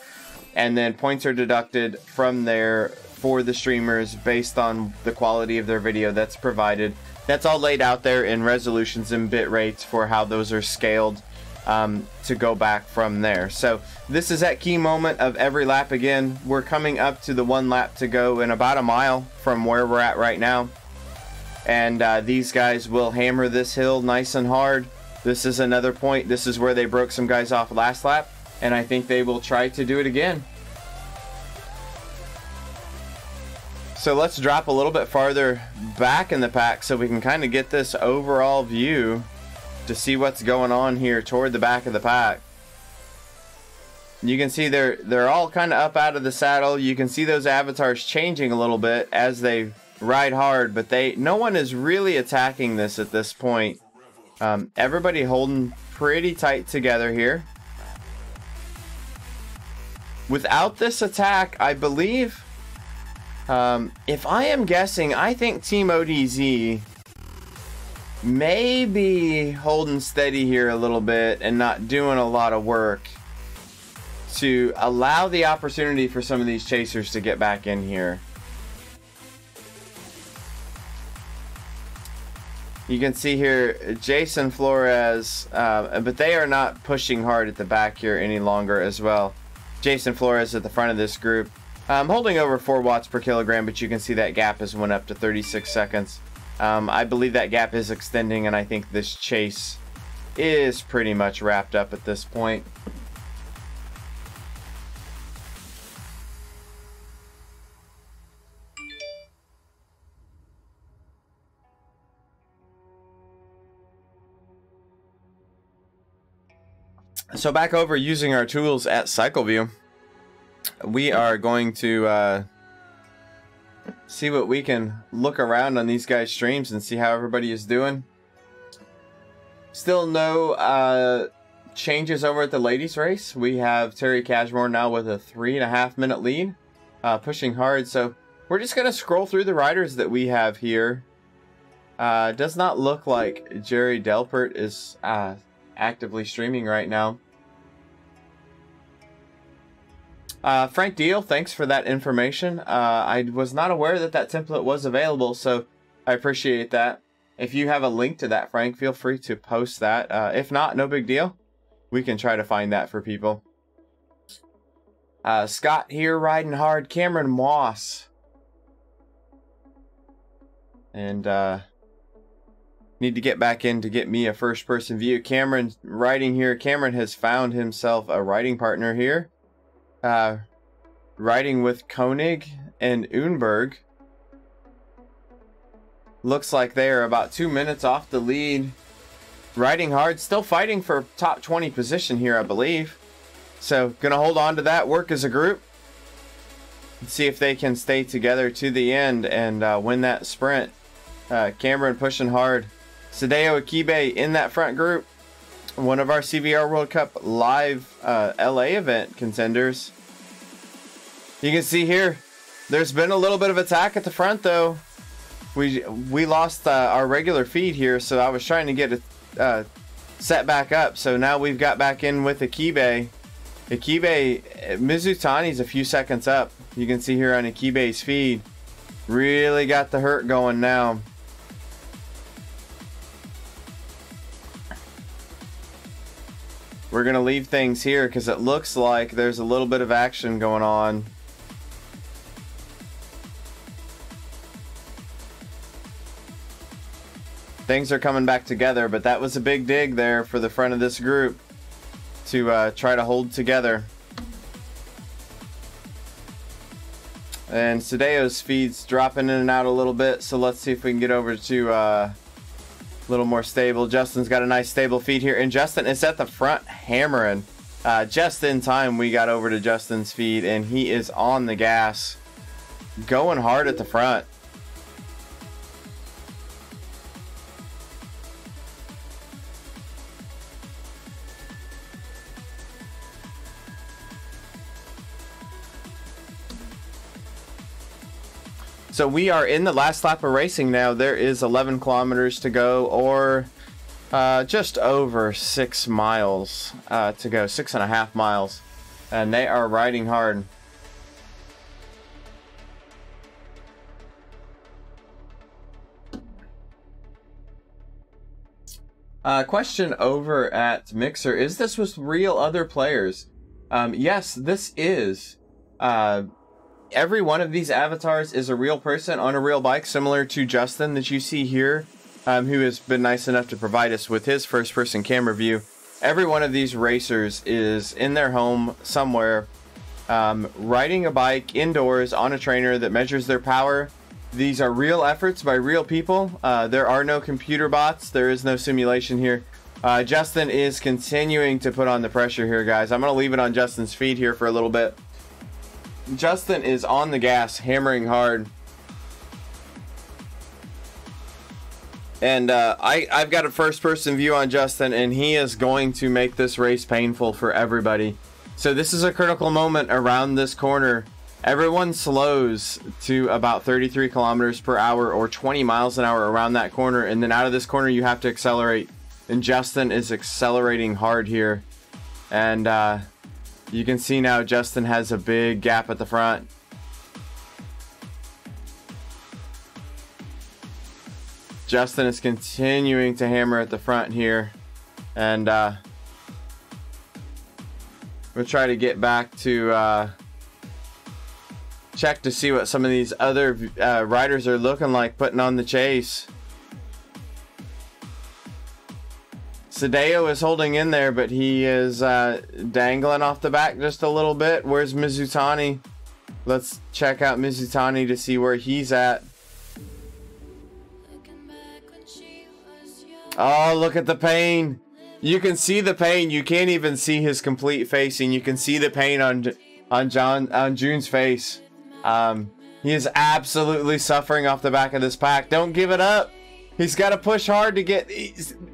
and then points are deducted from there for the streamers based on the quality of their video that's provided. That's all laid out there in resolutions and bit rates for how those are scaled to go back from there. So this is that key moment of every lap. Again, we're coming up to the 1 lap to go in about a mile from where we're at right now, and these guys will hammer this hill nice and hard. This is another point. This is where they broke some guys off last lap, and I think they will try to do it again. So let's drop a little bit farther back in the pack so we can kind of get this overall view to see what's going on here toward the back of the pack. You can see they're all kind of up out of the saddle. You can see those avatars changing a little bit as they ride hard, but no one is really attacking this at this point. Everybody holding pretty tight together here. Without this attack, I believe, if I am guessing, I think Team ODZ may be holding steady here a little bit and not doing a lot of work to allow the opportunity for some of these chasers to get back in here. You can see here Jason Flores, but they are not pushing hard at the back here any longer as well. Jason Flores at the front of this group, holding over 4 watts per kilogram, but you can see that gap has went up to 36 seconds. I believe that gap is extending, and I think this chase is pretty much wrapped up at this point. So back over using our tools at CycleView, we are going to see what we can look around on these guys' streams and see how everybody is doing. Still no changes over at the ladies race. We have Terry Cashmore now with a 3.5 minute lead, pushing hard. So we're just gonna scroll through the riders that we have here. Does not look like Jerry Delpert is actively streaming right now. Frank Deal, thanks for that information. I was not aware that that template was available, so I appreciate that. If you have a link to that, Frank, feel free to post that. If not, no big deal. We can try to find that for people. Scott here riding hard. Cameron Moss. And need to get back in to get me a first-person view. Cameron riding here. Cameron has found himself a riding partner here. Riding with Koenig and Unberg. Looks like they are about 2 minutes off the lead. Riding hard, still fighting for top 20 position here, I believe. So, gonna hold on to that, work as a group. See if they can stay together to the end and win that sprint. Cameron pushing hard. Sadeo Akibe in that front group. One of our CVR World Cup live LA event contenders. You can see here, there's been a little bit of attack at the front though. We lost our regular feed here, so I was trying to get it set back up. So now we've got back in with Akibe. Akibe, Mizutani's a few seconds up. You can see here on Akibe's feed. Really got the hurt going now. We're going to leave things here because it looks like there's a little bit of action going on. Things are coming back together, but that was a big dig there for the front of this group to try to hold together. And Sadeo's feed's dropping in and out a little bit, so let's see if we can get over to a little more stable. Justin's got a nice stable feed here, and Justin is at the front hammering. Just in time we got over to Justin's feed, and he is on the gas, going hard at the front. So we are in the last lap of racing now. There is 11 kilometers to go, or just over 6 miles to go, 6.5 miles. And they are riding hard. Question over at Mixer. Is this with real other players? Yes, this is. Every one of these avatars is a real person on a real bike, similar to Justin that you see here, who has been nice enough to provide us with his first-person camera view. Every one of these racers is in their home somewhere, riding a bike indoors on a trainer that measures their power. These are real efforts by real people. There are no computer bots. There is no simulation here. Justin is continuing to put on the pressure here, guys. I'm going to leave it on Justin's feed here for a little bit. Justin is on the gas, hammering hard. And I've got a first-person view on Justin, and he is going to make this race painful for everybody. So this is a critical moment around this corner. Everyone slows to about 33 kilometers per hour or 20 miles an hour around that corner, and then out of this corner you have to accelerate. And Justin is accelerating hard here. And you can see now Justin has a big gap at the front. Justin is continuing to hammer at the front here. And we'll try to get back to check to see what some of these other riders are looking like putting on the chase. Sadeo is holding in there, but he is dangling off the back just a little bit. Where's Mizutani? Let's check out Mizutani to see where he's at. Oh, look at the pain. You can see the pain. You can't even see his complete face, and you can see the pain on June's face. He is absolutely suffering off the back of this pack. Don't give it up. He's got to push hard to get...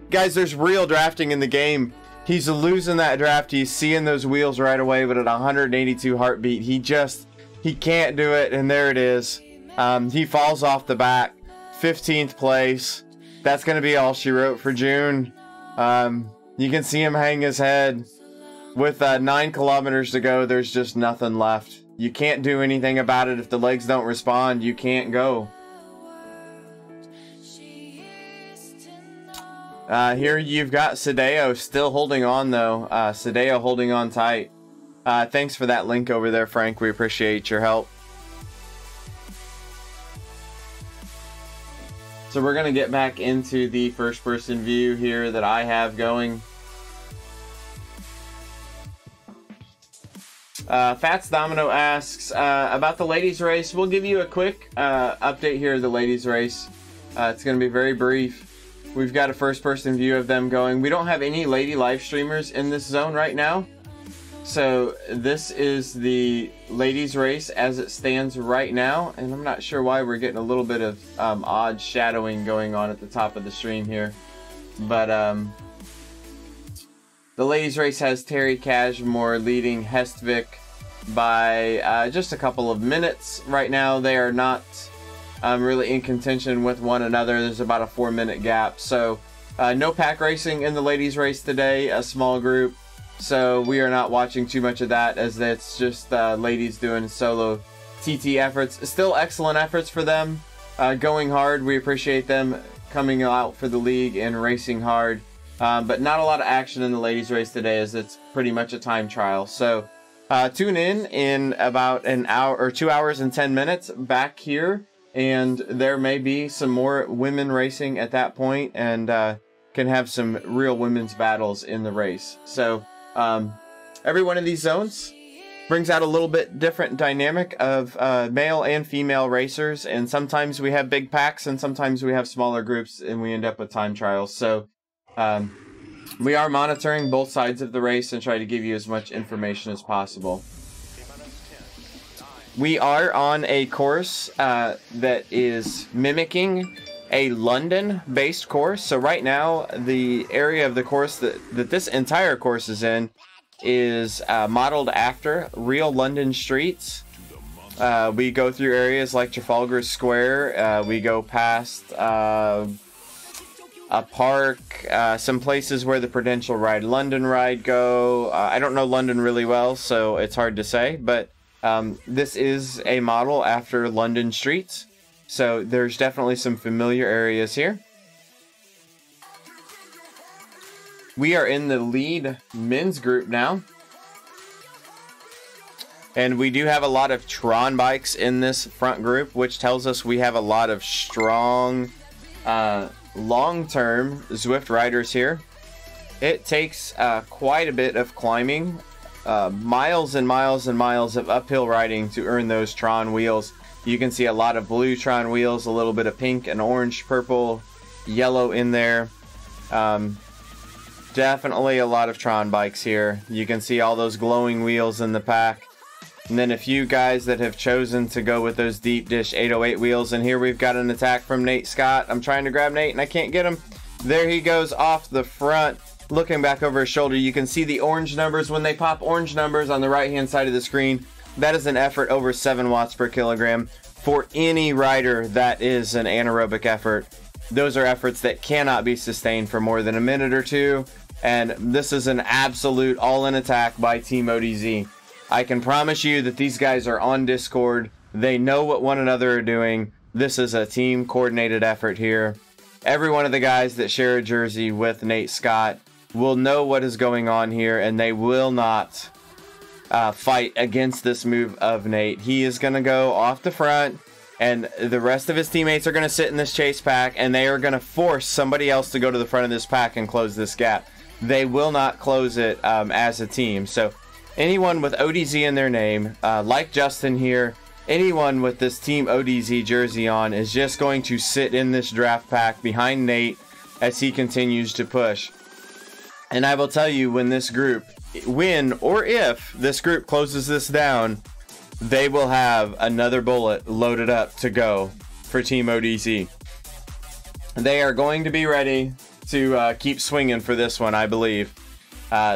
Guys, there's real drafting in the game. He's losing that draft. He's seeing those wheels right away, but at 182 heartbeat, he can't do it, and there it is. He falls off the back. 15th place. That's going to be all she wrote for June. You can see him hang his head. With 9 kilometers to go, there's just nothing left. You can't do anything about it. If the legs don't respond, you can't go. Here you've got Sadeo still holding on, though. Sadeo holding on tight. Thanks for that link over there, Frank. We appreciate your help. So we're going to get back into the first-person view here that I have going. Fats Domino asks about the ladies race. We'll give you a quick update here of the ladies race. It's going to be very brief. We've got a first-person view of them going. We don't have any lady live streamers in this zone right now. So this is the ladies race as it stands right now. And I'm not sure why we're getting a little bit of odd shadowing going on at the top of the stream here. But the ladies race has Terry Cashmore leading Hestvik by just a couple of minutes. Right now they are not really in contention with one another. There's about a 4-minute gap. So no pack racing in the ladies race today, a small group. So we are not watching too much of that, as it's just ladies doing solo TT efforts. Still excellent efforts for them, going hard. We appreciate them coming out for the league and racing hard. But not a lot of action in the ladies race today, as it's pretty much a time trial. So tune in about an hour or 2 hours and 10 minutes back here, and there may be some more women racing at that point, and can have some real women's battles in the race. So every one of these zones brings out a little bit different dynamic of male and female racers, and sometimes we have big packs and sometimes we have smaller groups, and we end up with time trials. So we are monitoring both sides of the race and try to give you as much information as possible. We are on a course that is mimicking a London-based course. So right now, the area of the course that this entire course is in is modeled after real London streets. We go through areas like Trafalgar Square. We go past a park, some places where the Prudential Ride London ride go. I don't know London really well, so it's hard to say, but this is a model after London streets. So there's definitely some familiar areas here. We are in the lead men's group now. And we do have a lot of Tron bikes in this front group, which tells us we have a lot of strong, long-term Zwift riders here. It takes quite a bit of climbing, miles and miles and miles of uphill riding to earn those Tron wheels. You can see a lot of blue Tron wheels, a little bit of pink and orange, purple, yellow in there. Definitely a lot of Tron bikes here. You can see all those glowing wheels in the pack. And then a few guys that have chosen to go with those deep dish 808 wheels. And here we've got an attack from Nate Scott. I'm trying to grab Nate and I can't get him. There he goes off the front, looking back over his shoulder. You can see the orange numbers. When they pop orange numbers on the right-hand side of the screen, that is an effort over 7 watts per kilogram. For any rider, that is an anaerobic effort. Those are efforts that cannot be sustained for more than a minute or two. And this is an absolute all-in attack by Team ODZ. I can promise you that these guys are on Discord. They know what one another are doing. This is a team coordinated effort here. Every one of the guys that share a jersey with Nate Scott will know what is going on here, and they will not fight against this move of Nate. He is going to go off the front, and the rest of his teammates are going to sit in this chase pack, and they are going to force somebody else to go to the front of this pack and close this gap. They will not close it as a team. So anyone with ODZ in their name, like Justin here, anyone with this Team ODZ jersey on is just going to sit in this draft pack behind Nate as he continues to push. And I will tell you, when this group, when or if this group closes this down, they will have another bullet loaded up to go for Team ODZ. They are going to be ready to keep swinging for this one, I believe.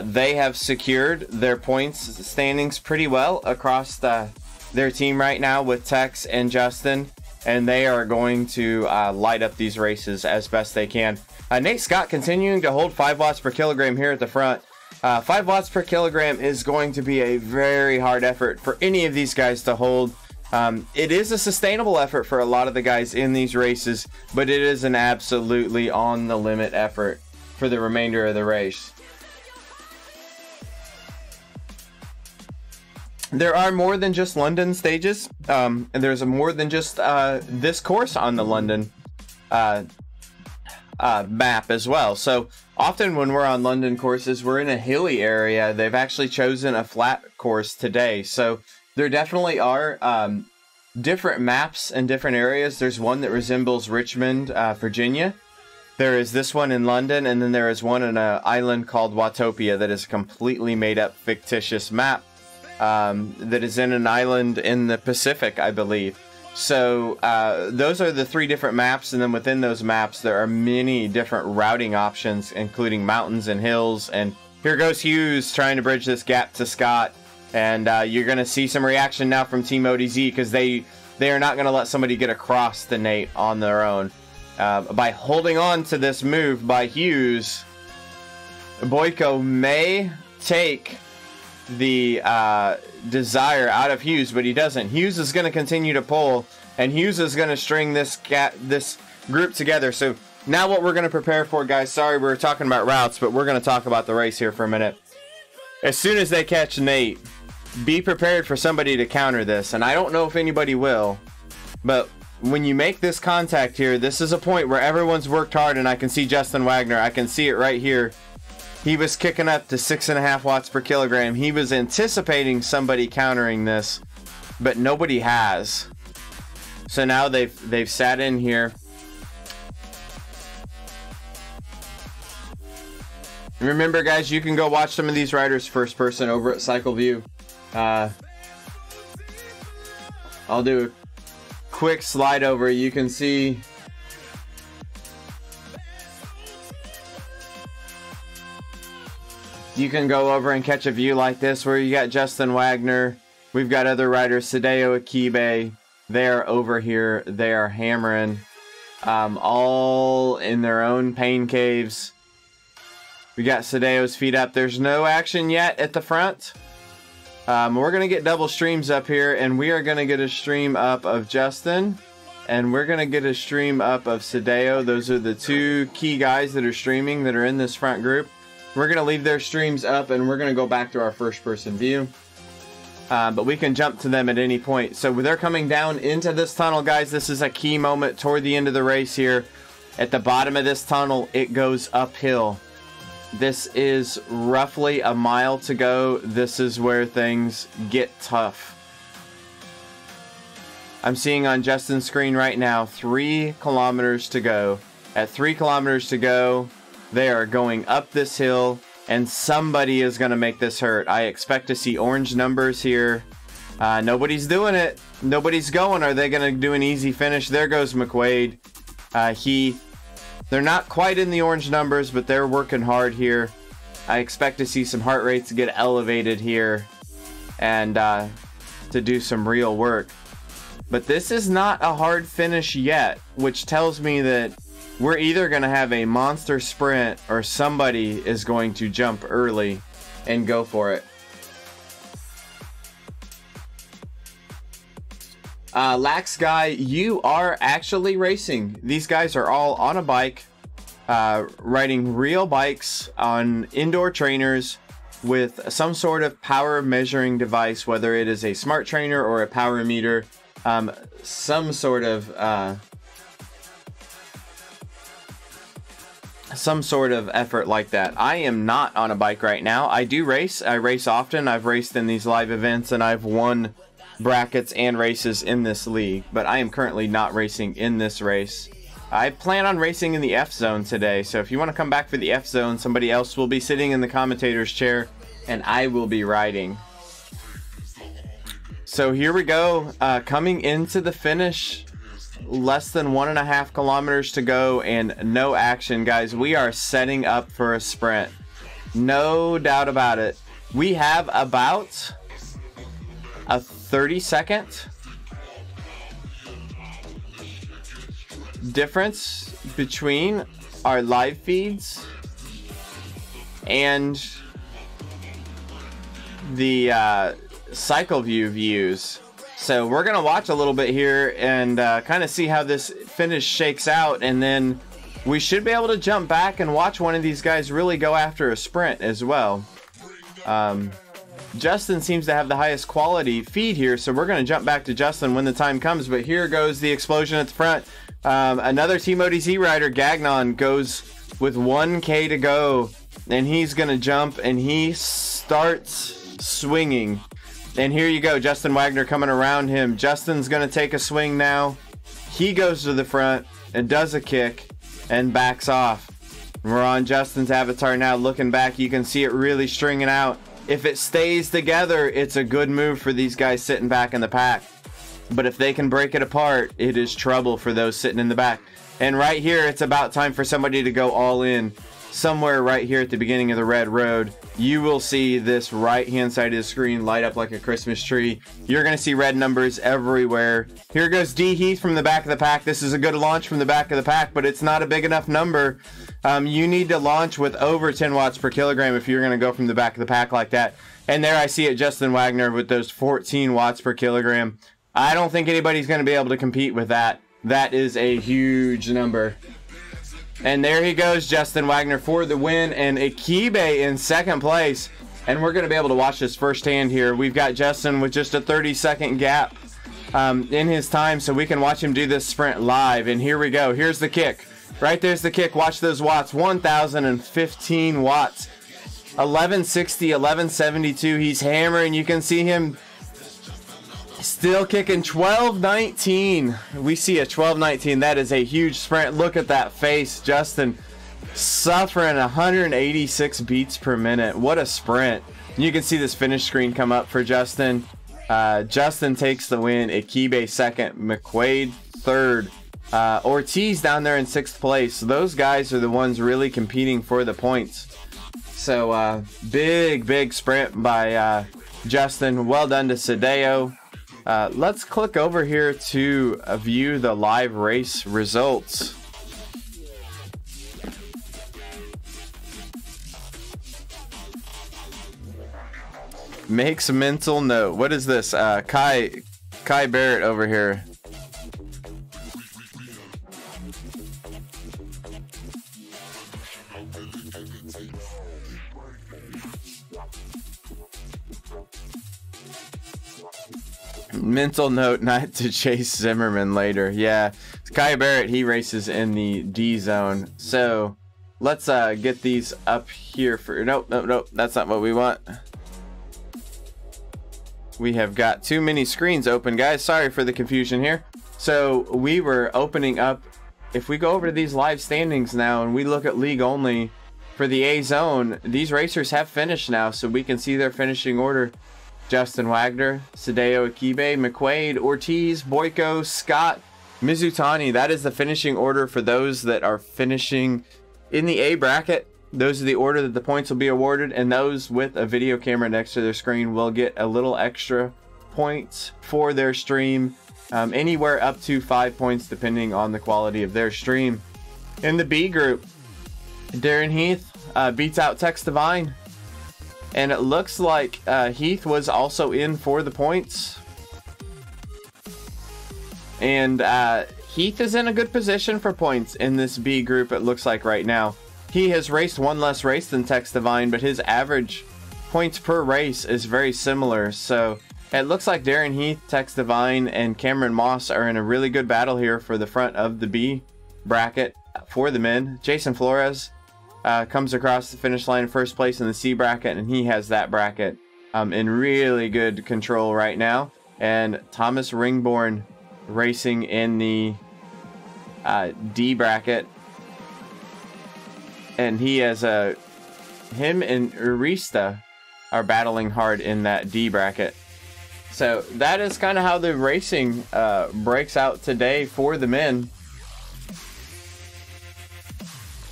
They have secured their points standings pretty well across their team right now with Tex and Justin, and they are going to light up these races as best they can. Nate Scott continuing to hold 5 watts per kilogram here at the front. 5 watts per kilogram is going to be a very hard effort for any of these guys to hold. It is a sustainable effort for a lot of the guys in these races, but it is an absolutely on the limit effort for the remainder of the race. There are more than just London stages, and there's more than just this course on the London map as well. So often when we're on London courses, we're in a hilly area. They've actually chosen a flat course today. So there definitely are different maps in different areas. There's one that resembles Richmond, Virginia. There is this one in London, and then there is one in an island called Watopia that is a completely made up fictitious map that is in an island in the Pacific, I believe. So those are the 3 different maps, and then within those maps there are many different routing options, including mountains and hills. And here goes Hughes trying to bridge this gap to Scott, and you're going to see some reaction now from Team ODZ, because they are not going to let somebody get across the Nate on their own. By holding on to this move by Hughes, Boyko may take the desire out of Hughes, but he doesn't. Hughes is going to continue to pull, and Hughes is going to string this group together. So now what we're going to prepare for, guys, sorry we were talking about routes, but we're going to talk about the race here for a minute. As soon as they catch Nate, be prepared for somebody to counter this, and I don't know if anybody will, but when you make this contact here, this is a point where everyone's worked hard, and I can see Justin Wagner. I can see it right here. He was kicking up to 6.5 watts per kilogram. He was anticipating somebody countering this, but nobody has. So now they've sat in here. Remember, guys, you can go watch some of these riders first person over at Cycle View. I'll do a quick slide over. You can see you can go over and catch a view like this where you got Justin Wagner. We've got other riders, Sadeo Akibe. They're over here. They are hammering, all in their own pain caves. We got Sadeo's feet up. There's no action yet at the front. We're going to get double streams up here, and we are going to get a stream up of Justin, and we're going to get a stream up of Sadeo. Those are the 2 key guys that are streaming that are in this front group. We're going to leave their streams up, and we're going to go back to our first-person view. But we can jump to them at any point. So they're coming down into this tunnel, guys. This is a key moment toward the end of the race here. At the bottom of this tunnel, it goes uphill. This is roughly a mile to go. This is where things get tough. I'm seeing on Justin's screen right now 3 kilometers to go. At 3 kilometers to go, they are going up this hill, and somebody is going to make this hurt. I expect to see orange numbers here. Nobody's doing it. Nobody's going. Are they going to do an easy finish? There goes McQuaid. They're not quite in the orange numbers, but they're working hard here. I expect to see some heart rates get elevated here and to do some real work. But this is not a hard finish yet, which tells me that we're either going to have a monster sprint or somebody is going to jump early and go for it. Lax Guy, you are actually racing. These guys are all on a bike, riding real bikes on indoor trainers with some sort of power measuring device, whether it is a smart trainer or a power meter, some sort of effort like that. I am not on a bike right now. I do race. I race often. I've raced in these live events, and I've won brackets and races in this league, but I am currently not racing in this race. I plan on racing in the F zone today, so if you want to come back for the F zone, somebody else will be sitting in the commentator's chair and I will be riding. So here we go, coming into the finish, less than 1.5 kilometers to go and no action, guys. We are setting up for a sprint. No doubt about it. We have about a 30-second difference between our live feeds and the cycle view views. So we're gonna watch a little bit here and kind of see how this finish shakes out, and then we should be able to jump back and watch one of these guys really go after a sprint as well. Justin seems to have the highest quality feed here, so we're going to jump back to Justin when the time comes. But here goes the explosion at the front. Another Team ODZ rider, Gagnon, goes with 1K to go, and he's going to jump, and he starts swinging. And here you go, Justin Wagner coming around him. Justin's going to take a swing now. He goes to the front and does a kick and backs off. We're on Justin's avatar now, looking back. You can see it really stringing out. If it stays together, it's a good move for these guys sitting back in the pack. But if they can break it apart, it is trouble for those sitting in the back. And right here, it's about time for somebody to go all in. Somewhere right here at the beginning of the red road, you will see this right-hand side of the screen light up like a Christmas tree. You're going to see red numbers everywhere. Here goes D Heath from the back of the pack. This is a good launch from the back of the pack, but it's not a big enough number. You need to launch with over 10 watts per kilogram if you're going to go from the back of the pack like that. And there I see it, Justin Wagner with those 14 watts per kilogram. I don't think anybody's going to be able to compete with that. That is a huge number. And there he goes, Justin Wagner for the win, and Akibe in second place. And we're going to be able to watch this firsthand here. We've got Justin with just a 30-second gap in his time, so we can watch him do this sprint live. And here we go. Here's the kick. Right there's the kick. Watch those watts. 1,015 watts. 1160, 1172. He's hammering. You can see him still kicking. 1219. We see a 1219. That is a huge sprint. Look at that face. Justin suffering 186 beats per minute. What a sprint. You can see this finish screen come up for Justin. Justin takes the win. Akibe second. McQuaid third. Ortiz down there in 6th place. Those guys are the ones really competing for the points. So big sprint by Justin. Well done to Sadeo. Let's click over here to view the live race results. Makes mental note. What is this? Kai Barrett over here. Mental note not to chase Zimmerman later. Yeah, Kai Barrett, he races in the D zone. So let's get these up here for nope, that's not what we want. We have got too many screens open, guys. Sorry for the confusion here. So we were opening up. If we go over to these live standings now and we look at league only for the A zone, these racers have finished now, so we can see their finishing order. Justin Wagner, Sadeo Akibe, McQuaid, Ortiz, Boyko, Scott, Mizutani. That is the finishing order for those that are finishing in the A bracket. Those are the order that the points will be awarded, and those with a video camera next to their screen will get a little extra points for their stream, anywhere up to 5 points depending on the quality of their stream. In the B group, Darren Heath beats out Tex Divine. And it looks like Heath was also in for the points. And Heath is in a good position for points in this B group, it looks like right now. He has raced one less race than Tex Divine, but his average points per race is very similar. So it looks like Darren Heath, Tex Divine, and Cameron Moss are in a really good battle here for the front of the B bracket for the men. Jason Flores comes across the finish line in first place in the C bracket, and he has that bracket in really good control right now. And Thomas Ringborn racing in the D bracket, and he has him and Urista are battling hard in that D bracket. So that is kind of how the racing breaks out today for the men.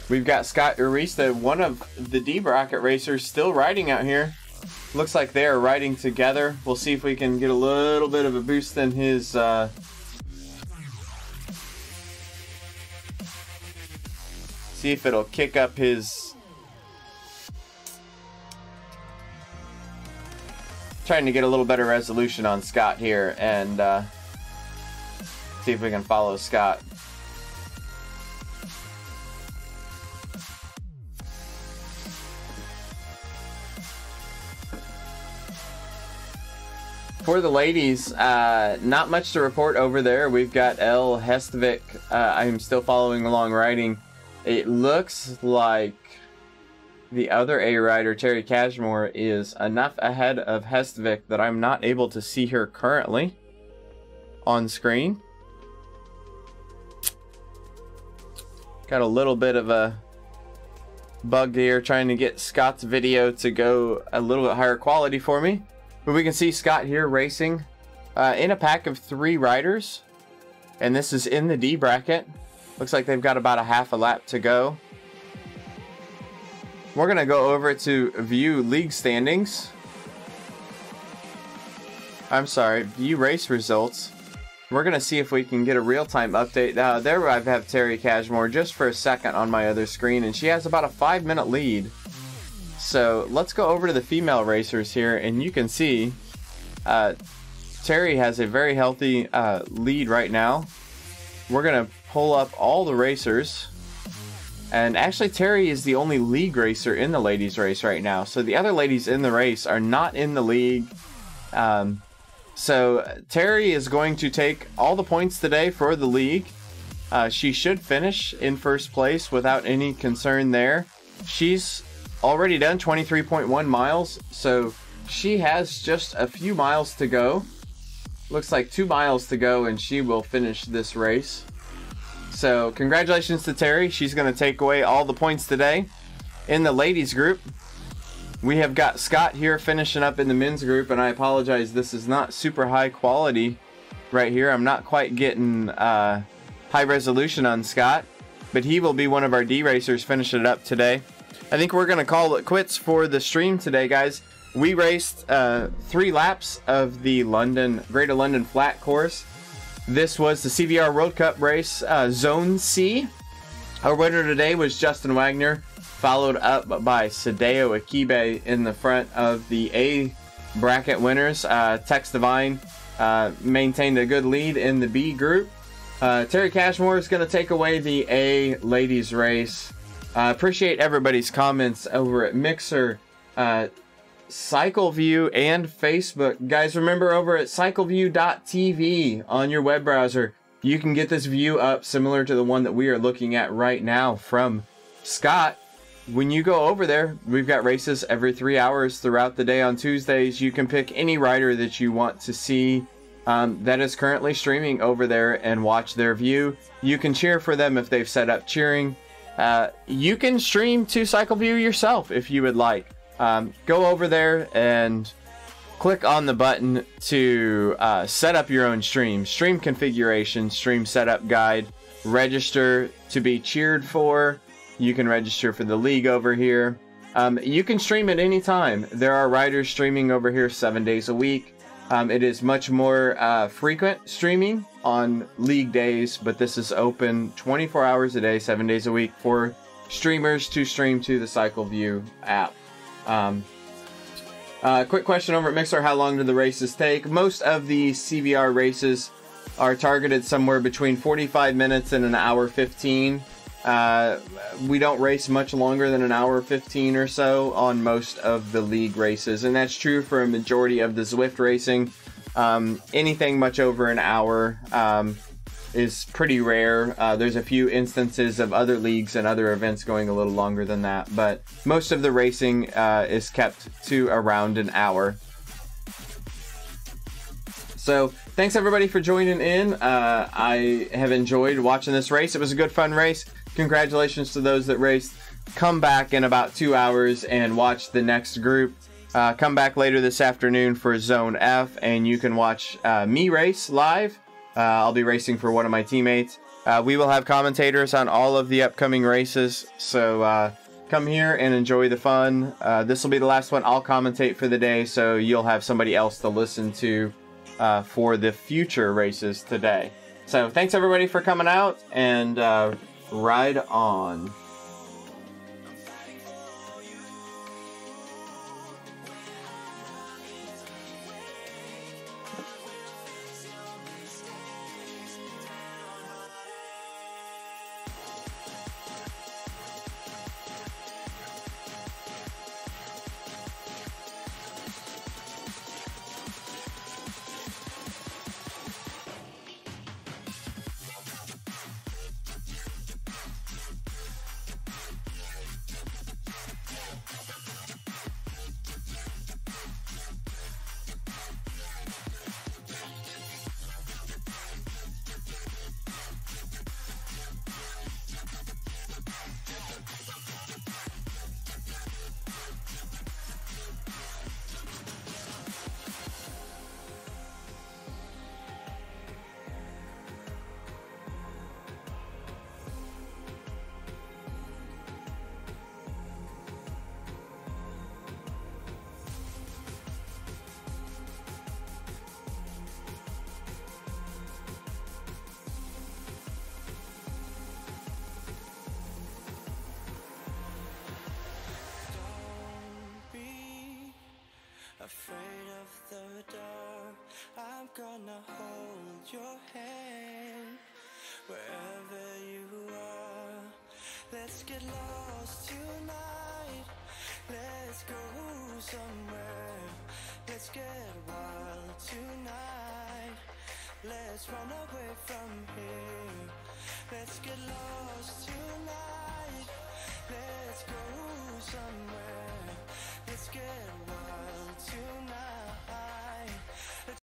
We've got Scott Urista, one of the D bracket racers, still riding out here. Looks like they are riding together. We'll see if we can get a little bit of a boost in his see if it'll kick up his. Trying to get a little better resolution on Scott here and see if we can follow Scott. For the ladies, not much to report over there. We've got Elle Hestvik. I'm still following along riding. It looks like the other A rider, Terry Cashmore, is enough ahead of Hestvik that I'm not able to see her currently on screen. Got a little bit of a bug here trying to get Scott's video to go a little bit higher quality for me. But we can see Scott here racing in a pack of 3 riders. And this is in the D bracket. Looks like they've got about a half a lap to go. We're going to go over to view league standings. I'm sorry, view race results. We're going to see if we can get a real-time update. There I have Terry Cashmore just for a second on my other screen, and she has about a 5-minute lead. So let's go over to the female racers here, and you can see Terry has a very healthy lead right now. We're going to pull up all the racers. And actually, Terry is the only league racer in the ladies race right now. So the other ladies in the race are not in the league. So Terry is going to take all the points today for the league. She should finish in first place without any concern there. She's already done 23.1 miles. So she has just a few miles to go. Looks like 2 miles to go and she will finish this race. So congratulations to Terry. She's going to take away all the points today. In the ladies group, we have got Scott here finishing up in the men's group. And I apologize, this is not super high quality right here. I'm not quite getting high resolution on Scott. But he will be one of our D racers finishing it up today. I think we're going to call it quits for the stream today, guys. We raced 3 laps of the Greater London Flat course. This was the CVR World Cup race, Zone C. Our winner today was Justin Wagner, followed up by Sadeo Akibe in the front of the A bracket winners. Tex Divine maintained a good lead in the B group. Terry Cashmore is going to take away the A ladies race. Appreciate everybody's comments over at Mixer, CycleView, and Facebook. Guys, remember over at cycleview.tv on your web browser, you can get this view up similar to the one that we are looking at right now from Scott. When you go over there, we've got races every 3 hours throughout the day on Tuesdays. You can pick any rider that you want to see that is currently streaming over there and watch their view. You can cheer for them if they've set up cheering. You can stream to CycleView yourself if you would like. Go over there and click on the button to set up your own stream configuration, stream setup guide, register to be cheered for. You can register for the league over here. You can stream at any time. There are riders streaming over here 7 days a week. It is much more frequent streaming on league days, but this is open 24 hours a day, 7 days a week for streamers to stream to the CycleView app. Quick question over at Mixer: how long do the races take? Most of the CVR races are targeted somewhere between 45 minutes and an hour 15. We don't race much longer than an hour 15 or so on most of the league races, and that's true for a majority of the Zwift racing. Anything much over an hour is pretty rare. There's a few instances of other leagues and other events going a little longer than that, but most of the racing is kept to around an hour. So thanks everybody for joining in. I have enjoyed watching this race. It was a good fun race. Congratulations to those that raced. Come back in about 2 hours and watch the next group. come back later this afternoon for Zone F, and you can watch me race live. I'll be racing for one of my teammates. We will have commentators on all of the upcoming races, so come here and enjoy the fun. This will be the last one I'll commentate for the day, so you'll have somebody else to listen to for the future races today. So thanks everybody for coming out, and ride on. Afraid of the dark, I'm gonna hold your hand wherever you are. Let's get lost tonight. Let's go somewhere. Let's get wild tonight. Let's run away from here. Let's get lost tonight. Let's go somewhere. Let's get wild tonight.